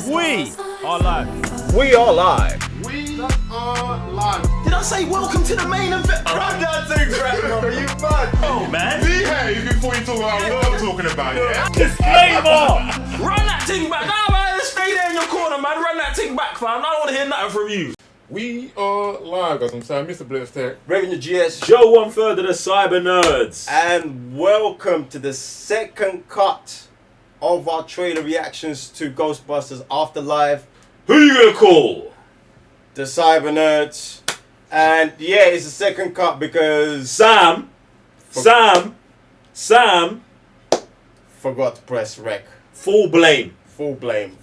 We are live. We are live. We are live. Did I say welcome to the main event? Run that thing back, bro. You mad? Oh, man. Behave before you talk about what I'm talking about, yeah? Disclaimer. Run that thing back. Nah, man, stay there in your corner, man. Run that thing back, fam. I don't want to hear nothing from you. We are live, guys. I'm saying, Mr. Blitztech. Revenue GS. Joe 1/3 of the Cyber Nerds. And welcome to the second cut of our trailer reactions to Ghostbusters Afterlife. Who you gonna call? The Cyber Nerds. And yeah, it's the second cut because Sam forgot to press rec. Full blame. Full blame.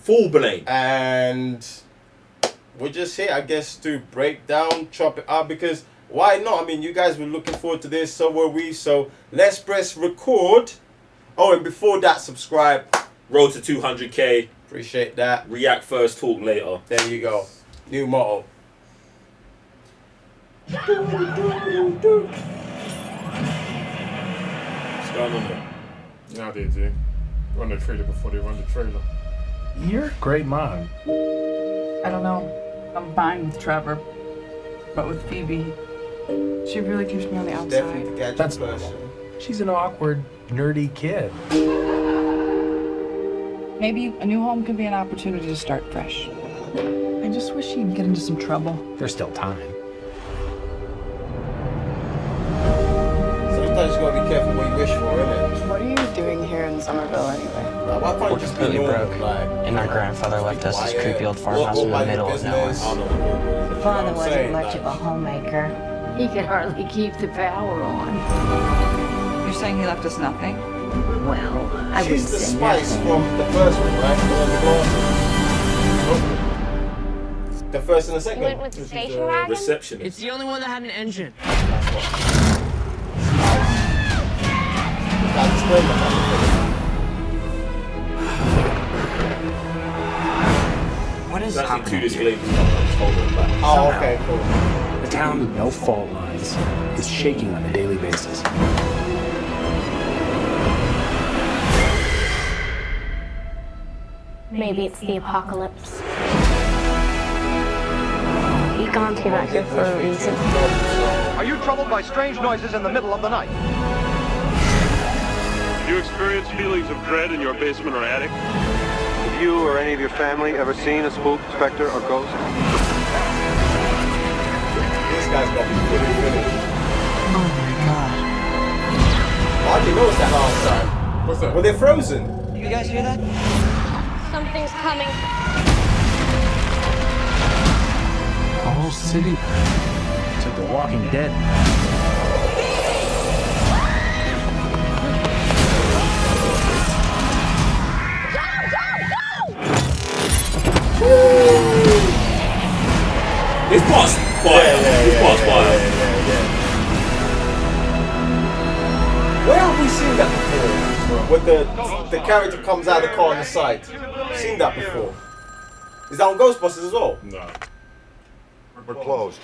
And we're just here, I guess, to break down, chop it up, because why not? I mean, you guys were looking forward to this, so were we. So let's press record. Oh, and before that, subscribe. Road to 200k. Appreciate that. React first, talk later. There you go. New motto. What's going on there? Yeah, they do. Run the trailer before they run the trailer. You're a great mom. I don't know. I'm fine with Trevor, but with Phoebe, she really keeps me on the outside. Definitely the gadget That's person. She's an awkward, nerdy kid. Maybe a new home could be an opportunity to start fresh. I just wish she'd get into some trouble. There's still time. Sometimes you gotta be careful what you wish for, innit? What are you doing here in Summerville anyway? Like, why can't you just be completely normal? broke. Like, And my grandfather left us this quiet, creepy old farmhouse in the mind middle your of nowhere. business. I don't know. You know Father what I'm wasn't saying? much Like, of a homemaker. He could hardly keep the power on. You're saying he left us nothing? Well, I wouldn't she's the say spice nothing. from the first one, right? The one with the glasses. The first and the second. You went with the station wagon? Receptionist. It's the only one that had an engine. I'll explain that. What is That's actually two happening? disclaimers. Hold on back. Oh, okay, cool. The town with no fault lines is shaking on a daily basis. Maybe it's the apocalypse. He gone to out here for a reason. Are you troubled by strange noises in the middle of the night? Do you experience feelings of dread in your basement or attic? Have you or any of your family ever seen a spook, specter, or ghost? This guy's gonna be fully finished. Oh my god. I didn't notice that last time. What's that? Well, they're frozen. You guys hear that? Something's coming. The whole city. It's like The Walking Dead. This part's fire. This part's fire. Where have we seen that before? When the character comes out of the car on the side. Seen that before? Is that on Ghostbusters as well? Nah. We're closed.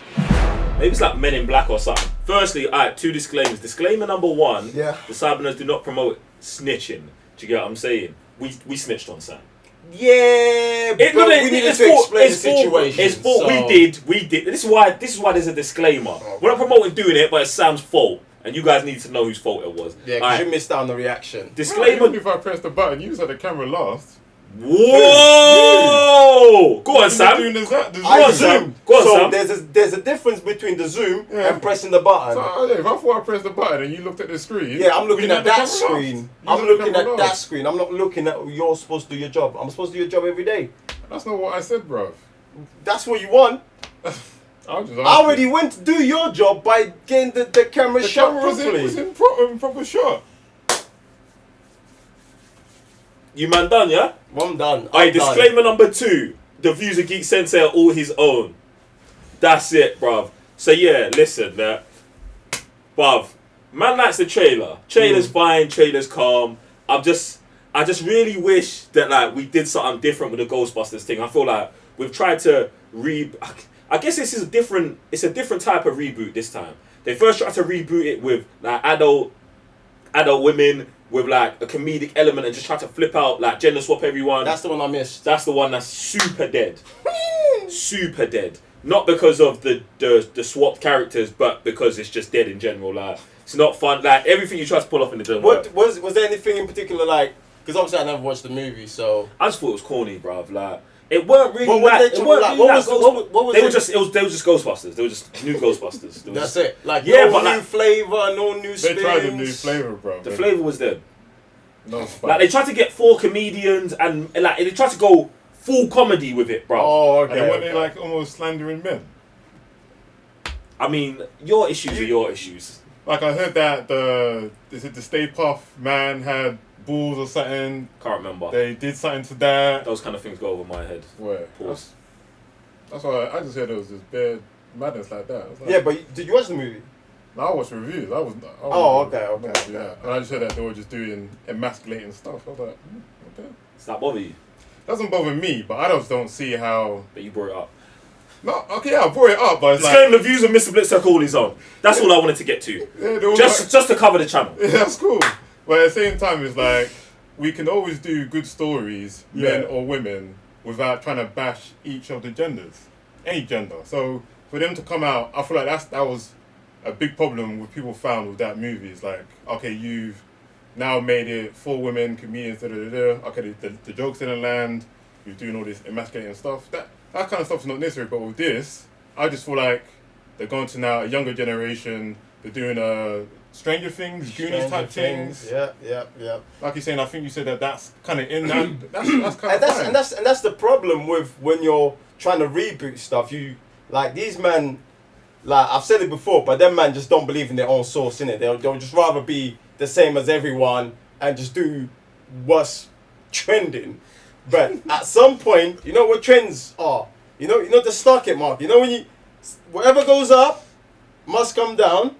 Maybe it's like Men in Black or something. Firstly, alright, two disclaimers. Disclaimer number one, Yeah. the Cyberners do not promote snitching. Do you get what I'm saying? We snitched on Sam. Yeah, but we needed to explain the situation. It's fault. so- We did. This is why there's a disclaimer. We're not promoting doing it, but it's Sam's fault. And you guys need to know whose fault it was. Yeah, because Alright, you missed out on the reaction. disclaimer. Even if I press the button, you said the camera last. Whoa! Go on, Sam. Doing this, that, this, I on, this. Sam. Go on, so Sam. there's a difference between the zoom Yeah. and pressing the button. So, if I thought I pressed the button and you looked at the screen. Yeah, I'm looking you at had the that camera screen. last. You I'm had the looking camera at that last. screen. I'm not looking at you're supposed to do your job. I'm supposed to do your job every day. That's not what I said, bro. That's what you want. I just I already went to do your job by getting the camera The shot camera was properly. in proper shot. You man done, yeah? I'm done. Alright, I'm done. disclaimer number 2. The views of Geek Sensei are all his own. That's it, bruv. So yeah, listen, bruv. Man likes the trailer. Trailer's fine, trailer's calm. I just really wish that like we did something different with the Ghostbusters thing. I feel like we've tried to I guess this is it's a different type of reboot this time. They first tried to reboot it with like adult women, with like a comedic element and just try to flip out, like gender swap everyone. That's the one I missed. That's the one that's super dead. Super dead. Not because of the swapped characters, but because it's just dead in general. Like, it's not fun. Like, everything you try to pull off in the didn't work. Was there anything in particular, like, because obviously I never watched the movie, so I just thought it was corny, bruv. Like, it weren't really What like, it weren't really like they were it? just Ghostbusters. They were just new Ghostbusters. That's it. Like, yeah, no but new like, flavour, no new spins. They tried a new flavour, bro. The flavour was there. No spice. Like, they tried to get 4 comedians and like they tried to go full comedy with it, bro. Oh, okay. And weren't they like almost slandering men? I mean, your issues are your issues. Like, I heard that the Stay Puft man had balls or something. Can't remember. They did something to that. Those kind of things go over my head. Where? Pause. That's why I just heard there was this bad madness like that. Like, Yeah, but did you watch the movie? No, I watched reviews. I was Okay. Yeah. And I just heard that they were just doing emasculating stuff. I was like, okay. Does that bother you? Doesn't bother me, but I just don't see how. But you brought it up. No, okay, I brought it up, but it's It's like, getting the views of Mr. Blitz took all his own. That's all I wanted to get to. Yeah, they were Just to cover the channel. Yeah, that's cool. But at the same time, it's like, we can always do good stories, men or women, without trying to bash each of the genders. Any gender. So for them to come out, I feel like that was a big problem with people found with that movie. It's like, okay, you've now made it 4 women, comedians, okay, the jokes didn't land, you're doing all this emasculating stuff. That kind of stuff is not necessary, but with this, I just feel like they're going to now a younger generation, they're doing Stranger Things, Goonies type things. Yeah. Like you're saying, I think you said that's kind of in that. That's kind of fine. And that's the problem with when you're trying to reboot stuff. You like these men, like I've said it before, but them man just don't believe in their own source, innit? They'll just rather be the same as everyone and just do what's trending. But at some point, you know what trends are. You know the stock market. You know when whatever goes up must come down.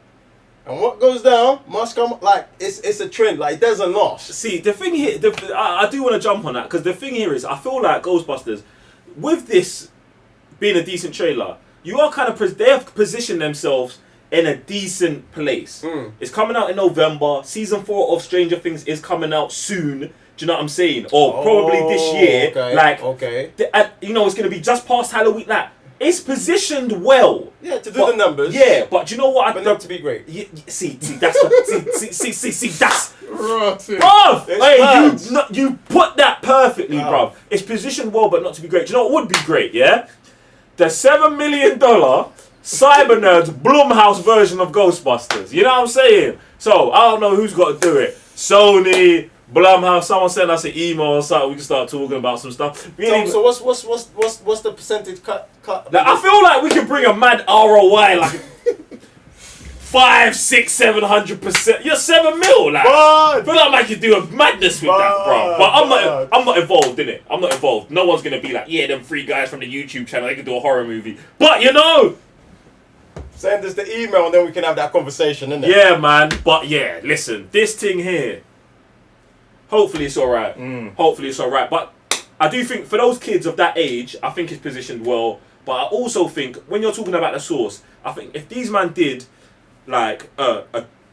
And what goes down must come, like, it's a trend, like, it doesn't last. See, the thing here, I do want to jump on that, because the thing here is, I feel like Ghostbusters, with this being a decent trailer, you are kind of, they have positioned themselves in a decent place. It's coming out in November, season 4 of Stranger Things is coming out soon, do you know what I'm saying? Or probably this year, you know, it's going to be just past Halloween, like, it's positioned well. Yeah, to do the numbers. Yeah, but do you know what? But not to be great. See, that's the, see, that's. Bruv! Hey, you put that perfectly, bruv. It's positioned well, but not to be great. Do you know what would be great, yeah? The $7 million Cyber Nerds Blumhouse version of Ghostbusters. You know what I'm saying? So, I don't know who's got to do it. Sony, Blumhouse, someone send us an email or something. We can start talking about some stuff. So what's the percentage cut? Like, I feel like we can bring a mad ROI, like 500, 600, 700%. You're 7 mil, like. I feel like I could do a madness with that, bro. But I'm not involved in it. I'm not involved. No one's gonna be like, yeah, them 3 guys from the YouTube channel, they can do a horror movie. But you know. Send us the email and then we can have that conversation, innit? Yeah, man. But yeah, listen, this thing here. Hopefully it's alright. Hopefully it's alright. But I do think for those kids of that age, I think it's positioned well. But I also think when you're talking about the source, I think if these man did like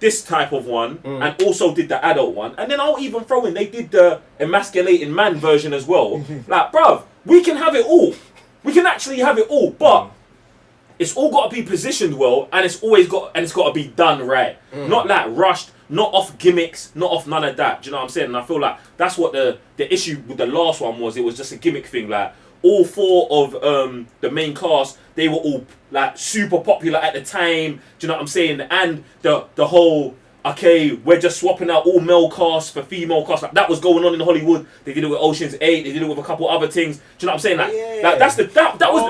this type of one and also did the adult one, and then I'll even throw in they did the emasculating man version as well. Like, bruv, we can have it all. We can actually have it all, but it's all got to be positioned well, and it's got to be done right. Not like rushed, not off gimmicks, not off none of that. Do you know what I'm saying? And I feel like that's what the issue with the last one was. It was just a gimmick thing. Like all 4 of the main cast, they were all like super popular at the time. Do you know what I'm saying? And the whole we're just swapping out all male casts for female casts. Like, that was going on in Hollywood. They did it with Ocean's 8. They did it with a couple other things. Do you know what I'm saying? Like that's that was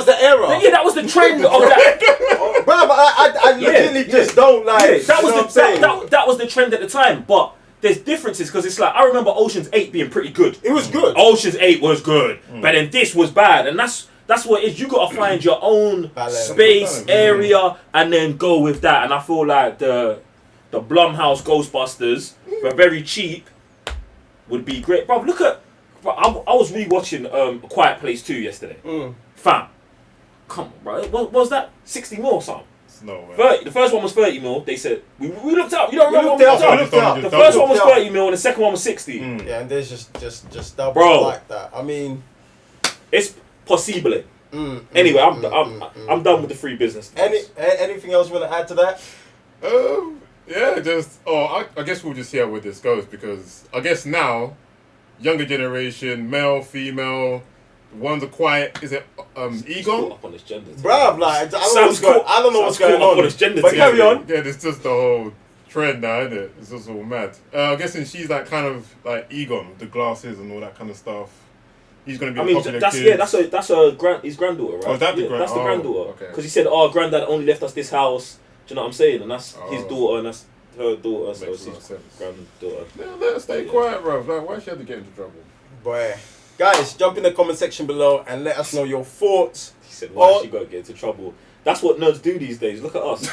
the era. Yeah, that was the trend of that. Bro, I legitimately just don't like. Yeah, that was the trend at the time, but. There's differences because it's like I remember Ocean's 8 being pretty good. It was good. Ocean's 8 was good, but then this was bad, and that's what it is. You gotta find your own space area and then go with that. And I feel like the Blumhouse Ghostbusters for very cheap would be great, bro. Look at, I was rewatching A Quiet Place 2 yesterday. Fam, come on, bro. What was that? 60 more or something? No way. 30. The first one was 30 mil. They said we looked up. You don't remember what we looked looked up? up. The first one was 30 mil and the second one was 60. Yeah, and there's just double Bro. like that. I mean, it's possible. Anyway, I'm done with the free business. Anything else you want to add to that? Yeah, just I guess we'll just see how where this goes, because I guess now, younger generation, male, female, the ones are quiet. Is it Egon? Up on his gender. Bruv, like I don't know what's going on. His gender but carry on. Yeah, it's just the whole trend now, isn't it? It's just all mad. I'm guessing she's like kind of like Egon, with the glasses and all that kind of stuff. He's gonna be. I mean, popular that's kid. that's his granddaughter, right? Oh, is that the that's the granddaughter. Okay. Because he said, "Oh, granddad only left us this house." Do you know what I'm saying? And that's his daughter, and that's her daughter. So it's his granddaughter. Yeah, let her stay quiet, bro. Like, why she had to get into trouble? Boy, guys, jump in the comment section below and let us know your thoughts. He said, "Why she got to get into trouble?" That's what nerds do these days. Look at us.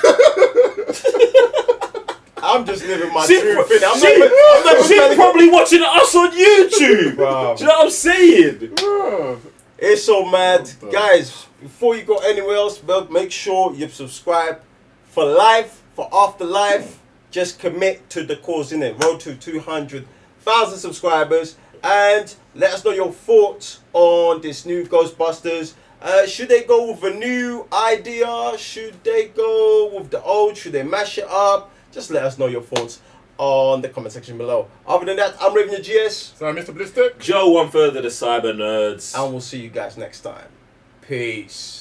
I'm just living my She's truth. She's probably watching us on YouTube. Wow. Do you know what I'm saying? Bro. It's so mad. Guys, before you go anywhere else, make sure you subscribe for life, for afterlife. Just commit to the cause, innit? Road to 200,000 subscribers. And let us know your thoughts on this new Ghostbusters. Should they go with a new idea? Should they go with the old? Should they mash it up? Just let us know your thoughts on the comment section below. Other than that, I'm Raven the GS. So I'm Mr. Ballistic. Joe, one further, the Cyber Nerds. And we'll see you guys next time. Peace.